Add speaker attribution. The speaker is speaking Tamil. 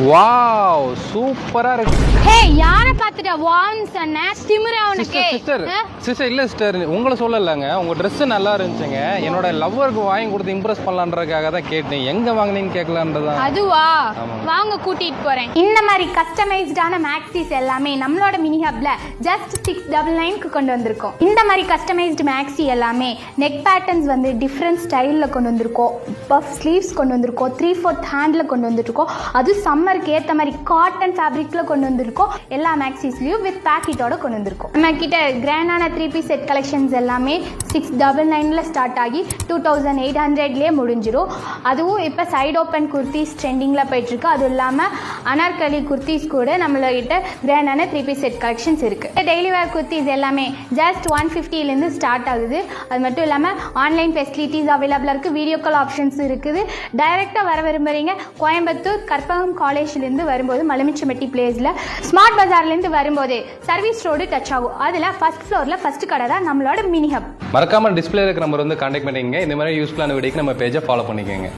Speaker 1: வாவ் சூப்பரா இருக்கு.
Speaker 2: ஹே யாரை பார்த்துட்ட வான்னு சொன்ன திமிரா உனக்கு?
Speaker 1: சிஸ்டர் இல்ல சிஸ்டர், உங்களை சொல்லலங்க, உங்க Dress நல்லா இருந்துச்சுங்க. என்னோட லவ்வருக்கு வாங்கி கொடுத்து இம்ப்ரெஸ் பண்ணலான்றதுக்காக தான் கேட்டேன். எங்க வாங்குனீங்கன்னு கேட்கலான்றதா.
Speaker 2: அதுவா, வாங்க கூட்டிட்டு போறேன். இந்த மாதிரி கஸ்டமைஸ்டான மேக்ஸிஸ் எல்லாமே நம்மளோட மினி ஹப்ல ஜஸ்ட் 699க்கு கொண்டு வந்திருக்கோம். இந்த மாதிரி கஸ்டமைஸ்டு மேக்ஸி எல்லாமே நெக் பேட்டர்ன்ஸ் வந்து டிஃப்ரெண்ட் ஸ்டைல்ல கொண்டு வந்திருக்கோம். பஃப் ஸ்லீவ்ஸ் கொண்டு வந்திருக்கோம். 3/4 ஹேண்ட்ல கொண்டு வந்துருக்கோம். அது சம்மருக்கு ஏற்ற மாதிரி காட்டன் ஃபேப்ரிக்ல கொண்டு வந்திருக்கோம். எல்லா மேக்ஸிஸ்லயும் வித் பேக்கெட்டோட கொண்டு வந்திருக்கோம். நம்ம கிட்ட கிராண்டான 3-piece செட் கலெக்ஷன்ஸ் எல்லாமே 699ல ஸ்டார்ட் ஆகி 2800லயே முடிஞ்சிடும். அதுவும் இப்போ சைடு ஓப்பன் குர்த்திஸ் ட்ரெண்டிங்ல போயிட்டு இருக்கு. அதுவும் இல்லாம அனார்கலி குர்த்திஸ் கூட நம்மளகிட்ட கிராண்டான 3-piece செட் கலெக்ஷன்ஸ் இருக்கு. டெய்லி வேர் குர்த்திஸ் எல்லாமே ஜஸ்ட் 150லேருந்து ஸ்டார்ட் ஆகுது. அது மட்டும் இல்லாமல் ஆன்லைன் ஃபெசிலிட்டிஸ் அவைலபிளாக இருக்குது. வீடியோ கால் ஆப்ஷன்ஸ் இருக்குது. டைரெக்டாக வர விரும்புகிறீங்க, கோயம்புத்தூர் கற்பகம் காலேஜ்லேருந்து வரும்போது மலுமிச்சம்பட்டி பிளேஸில் ஸ்மார்ட் பஜார்லேருந்து வரும்போதே சர்வீஸ் ரோடு டச் ஆகும். அதில் ஃபர்ஸ்ட் ஃப்ளோரில் ஃபர்ஸ்ட் கடை தான் நம்மளோட மினி ஹப்.
Speaker 1: மறக்காம டிஸ்பிளே இருக்கிற நம்பர் வந்து கான்டாக்ட் பண்ணிக்கங்க. இந்த மாதிரி யூஸ்ஃபுல்லான வீடியோக்கு நம்ம பேஜை ஃபாலோ பண்ணிக்கோங்க.